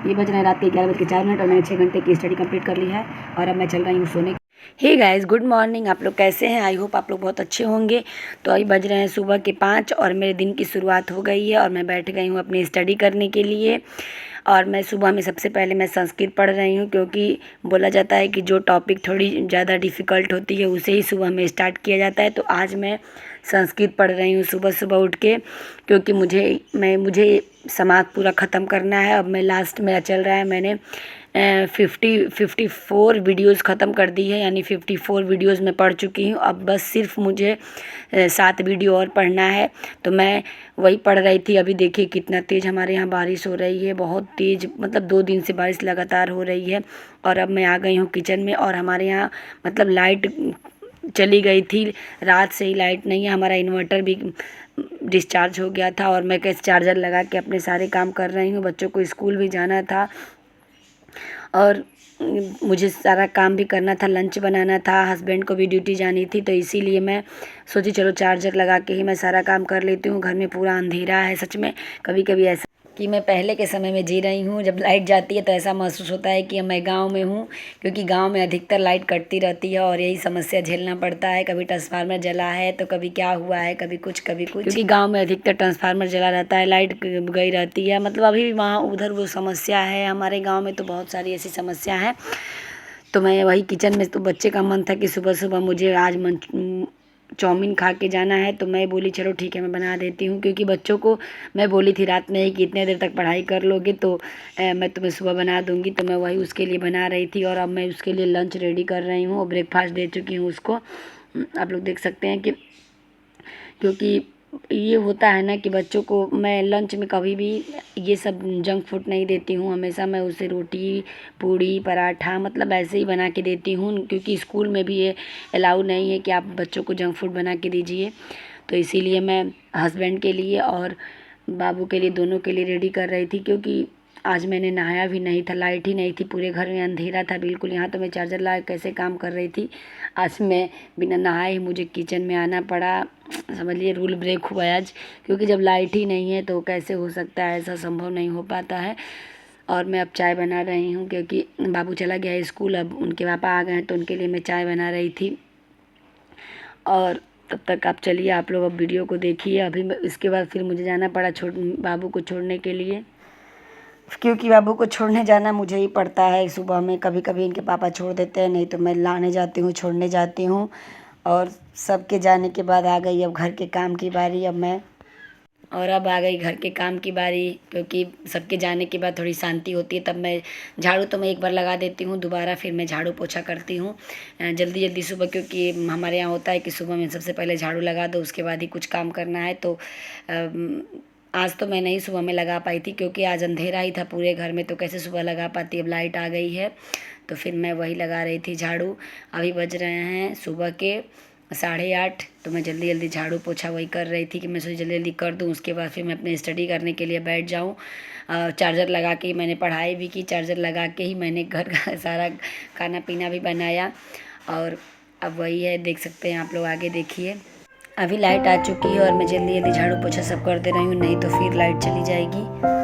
ये बज रहे हैं रात के 11:04 और मैंने 6 घंटे की स्टडी कंप्लीट कर ली है और अब मैं चल रही हूँ सोने। Hey guys, good morning. आप लोग कैसे हैं? आई होप आप लोग बहुत अच्छे होंगे। तो अभी बज रहे हैं सुबह के 5 और मेरे दिन की शुरुआत हो गई है और मैं बैठ गई हूँ अपनी स्टडी करने के लिए। और मैं सुबह में सबसे पहले मैं संस्कृत पढ़ रही हूँ, क्योंकि बोला जाता है कि जो टॉपिक थोड़ी ज़्यादा डिफ़िकल्ट होती है उसे ही सुबह में स्टार्ट किया जाता है। तो आज मैं संस्कृत पढ़ रही हूँ सुबह सुबह उठ के, क्योंकि मुझे समाज पूरा ख़त्म करना है। अब मैं लास्ट मेरा चल रहा है, मैंने 54 वीडियोज़ ख़त्म कर दी है, यानी 54 वीडियोज़ मैं पढ़ चुकी हूँ। अब बस सिर्फ मुझे 7 वीडियो और पढ़ना है, तो मैं वही पढ़ रही थी। अभी देखिए कितना तेज़ हमारे यहाँ बारिश हो रही है, बहुत तेज़, मतलब 2 दिन से बारिश लगातार हो रही है। और अब मैं आ गई हूँ किचन में और हमारे यहाँ मतलब लाइट चली गई थी, रात से ही लाइट नहीं है। हमारा इन्वर्टर भी डिस्चार्ज हो गया था और मैं कैसे चार्जर लगा के अपने सारे काम कर रही हूँ। बच्चों को स्कूल भी जाना था और मुझे सारा काम भी करना था, लंच बनाना था, हस्बैंड को भी ड्यूटी जानी थी। तो इसीलिए मैं सोची चलो चार्जर लगा के ही मैं सारा काम कर लेती हूँ। घर में पूरा अंधेरा है। सच में कभी कभी ऐसा कि मैं पहले के समय में जी रही हूँ। जब लाइट जाती है तो ऐसा महसूस होता है कि मैं गांव में हूँ, क्योंकि गांव में अधिकतर लाइट कटती रहती है और यही समस्या झेलना पड़ता है। कभी ट्रांसफार्मर जला है तो कभी क्या हुआ है, कभी कुछ कभी कुछ, क्योंकि गांव में अधिकतर ट्रांसफार्मर जला रहता है, लाइट गई रहती है। मतलब अभी भी वहाँ उधर वो समस्या है। हमारे गाँव में तो बहुत सारी ऐसी समस्या है। तो मैं वही किचन में, तो बच्चे का मन था कि सुबह सुबह मुझे आज चाउमीन खा के जाना है, तो मैं बोली चलो ठीक है मैं बना देती हूँ। क्योंकि बच्चों को मैं बोली थी रात में ही कि इतने देर तक पढ़ाई कर लोगे तो मैं तुम्हें सुबह बना दूँगी। तो मैं वही उसके लिए बना रही थी और अब मैं उसके लिए लंच रेडी कर रही हूँ और ब्रेकफास्ट दे चुकी हूँ उसको। आप लोग देख सकते हैं कि क्योंकि ये होता है ना कि बच्चों को मैं लंच में कभी भी ये सब जंक फूड नहीं देती हूँ। हमेशा मैं उसे रोटी, पूड़ी, पराठा मतलब ऐसे ही बना के देती हूँ, क्योंकि स्कूल में भी ये अलाउ नहीं है कि आप बच्चों को जंक फूड बना के दीजिए। तो इसीलिए मैं हस्बैंड के लिए और बाबू के लिए, दोनों के लिए रेडी कर रही थी। क्योंकि आज मैंने नहाया भी नहीं था, लाइट ही नहीं थी, पूरे घर में अंधेरा था बिल्कुल। यहाँ तो मैं चार्जर ला कैसे काम कर रही थी। आज मैं बिना नहाए ही मुझे किचन में आना पड़ा। समझ लिए रूल ब्रेक हुआ आज, क्योंकि जब लाइट ही नहीं है तो कैसे हो सकता है, ऐसा संभव नहीं हो पाता है। और मैं अब चाय बना रही हूँ, क्योंकि बाबू चला गया स्कूल, अब उनके पापा आ गए हैं तो उनके लिए मैं चाय बना रही थी। और तब तक आप चलिए, आप लोग अब वीडियो को देखिए। अभी इसके बाद फिर मुझे जाना पड़ा बाबू को छोड़ने के लिए, क्योंकि बाबू को छोड़ने जाना मुझे ही पड़ता है। सुबह में कभी कभी इनके पापा छोड़ देते हैं, नहीं तो मैं लाने जाती हूँ, छोड़ने जाती हूँ। और सबके जाने के बाद आ गई अब घर के काम की बारी। अब आ गई घर के काम की बारी, क्योंकि सबके जाने के बाद थोड़ी शांति होती है। तब मैं झाड़ू तो मैं एक बार लगा देती हूँ, दोबारा फिर मैं झाड़ू पोछा करती हूँ जल्दी जल्दी सुबह, क्योंकि हमारे यहाँ होता है कि सुबह में सबसे पहले झाड़ू लगा दो, उसके बाद ही कुछ काम करना है। तो आज तो मैं नहीं सुबह में लगा पाई थी, क्योंकि आज अंधेरा ही था पूरे घर में, तो कैसे सुबह लगा पाती। अब लाइट आ गई है तो फिर मैं वही लगा रही थी झाड़ू। अभी बज रहे हैं सुबह के 8:30, तो मैं जल्दी जल्दी झाड़ू पोछा वही कर रही थी कि मैं सोची जल्दी जल्दी कर दूँ, उसके बाद फिर मैं अपने स्टडी करने के लिए बैठ जाऊँ। चार्जर लगा के ही मैंने पढ़ाई भी की, चार्जर लगा के ही मैंने घर का सारा खाना पीना भी बनाया। और अब वही है, देख सकते हैं आप लोग, आगे देखिए। अभी लाइट आ चुकी है और मैं जल्दी जल्दी झाड़ू पोछा सब कर दे रही हूँ, नहीं तो फिर लाइट चली जाएगी।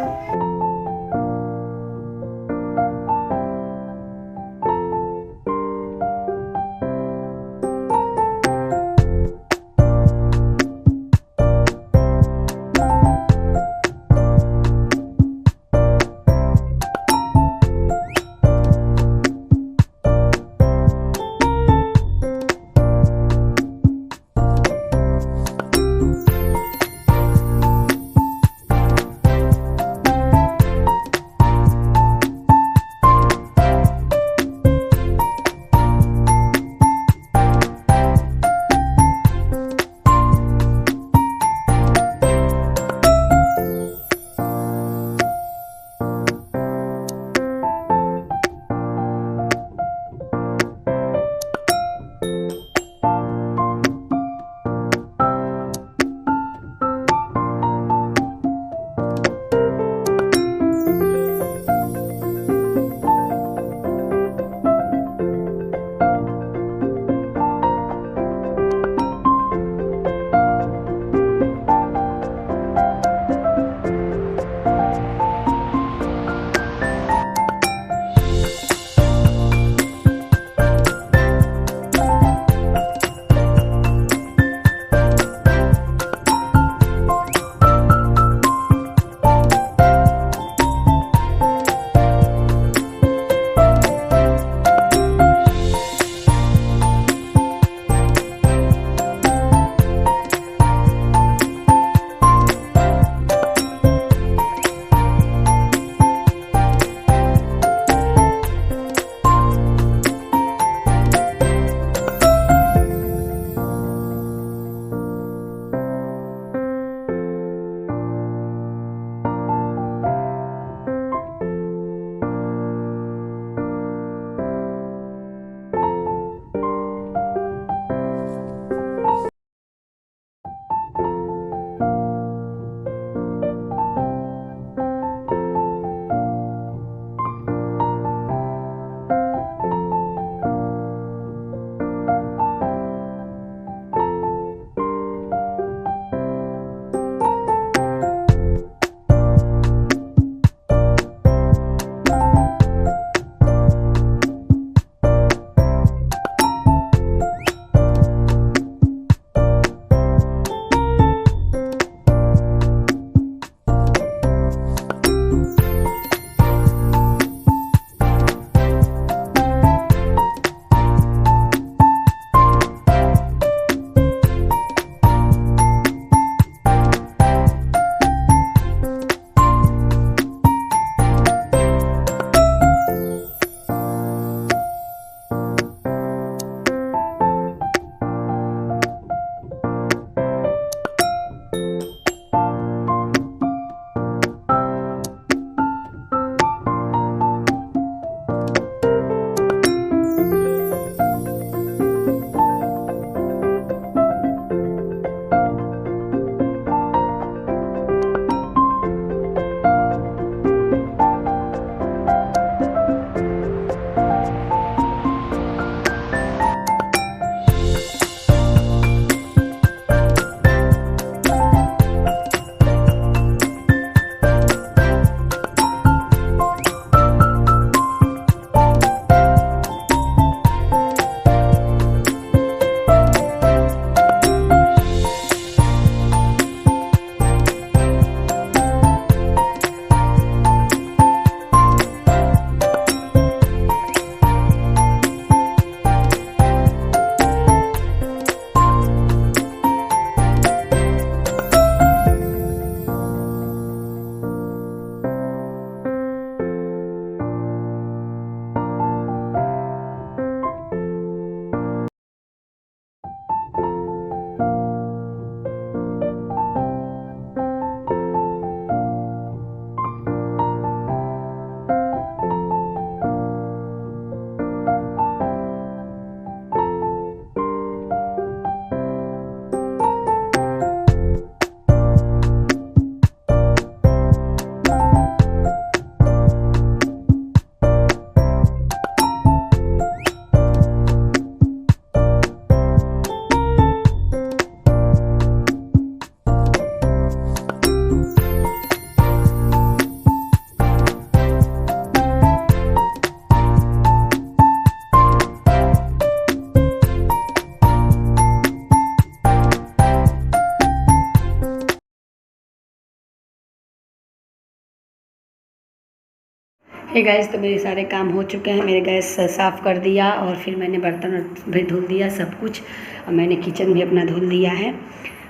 हे गाइस, तो मेरे सारे काम हो चुके हैं। मेरे गैस साफ़ कर दिया और फिर मैंने बर्तन भी धुल दिया सब कुछ, और मैंने किचन भी अपना धुल दिया है।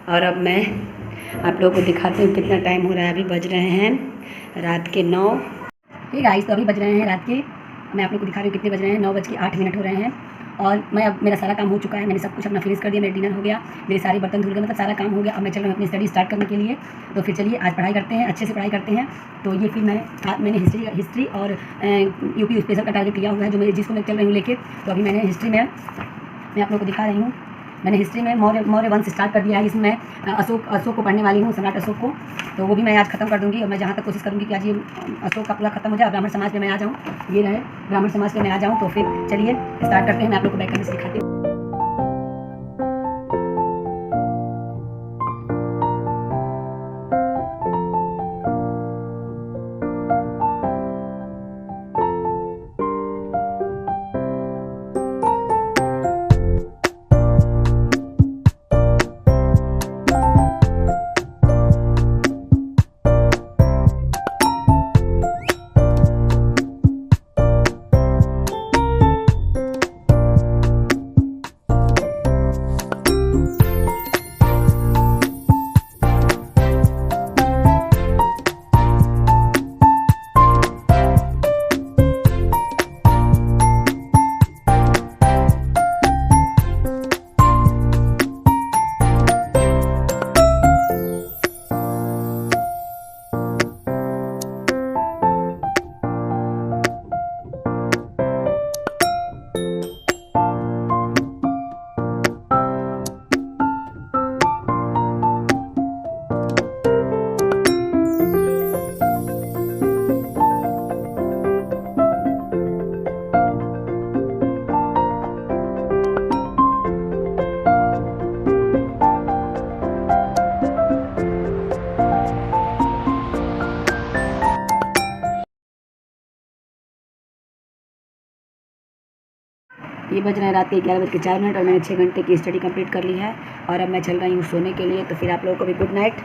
और अब मैं आप लोगों को दिखाती हूँ कितना टाइम हो रहा है। अभी बज रहे हैं रात के 9। हे गाइस, तो अभी बज रहे हैं रात के, मैं आप लोग को दिखा रही हूँ कितने बज रहे हैं, 9:08 हो रहे हैं। और मैं अब मेरा सारा काम हो चुका है, मैंने सब कुछ अपना फिनिश कर दिया, मेरा डिनर हो गया, मेरे सारे बर्तन धुल गए, मतलब सारा काम हो गया। अब मैं चल रहा हूँ अपनी स्टडी स्टार्ट करने के लिए। तो फिर चलिए आज पढ़ाई करते हैं, अच्छे से पढ़ाई करते हैं। तो ये फिर मैंने हिस्ट्री और यूपी स्पेशल का टारगेट किया हुआ है, जो मैं जिसको मैं चल रही हूँ लेके। तो अभी मैंने हिस्ट्री में मैं आप लोग को दिखा रही हूँ, मैंने हिस्ट्री में मौर्य वंश स्टार्ट कर दिया है। इसमें मैं अशोक को पढ़ने वाली हूँ, सम्राट अशोक को। तो वो भी मैं आज ख़त्म कर दूँगी, और मैं जहाँ तक कोशिश करूँगी कि आज ये अशोक का पूरा खत्म हो जाए, ब्राह्मण समाज पे मैं आ जाऊँ, ये रहे ब्राह्मण समाज पे मैं आ जाऊँ। तो फिर चलिए स्टार्ट करते हैं, मैं आप लोग को बैक करने से दिखाती हूँ। ये बज रहे हैं रात के 11:04, और मैंने 6 घंटे की स्टडी कंप्लीट कर ली है। और अब मैं चल रही हूँ सोने के लिए। तो फिर आप लोगों को भी गुड नाइट।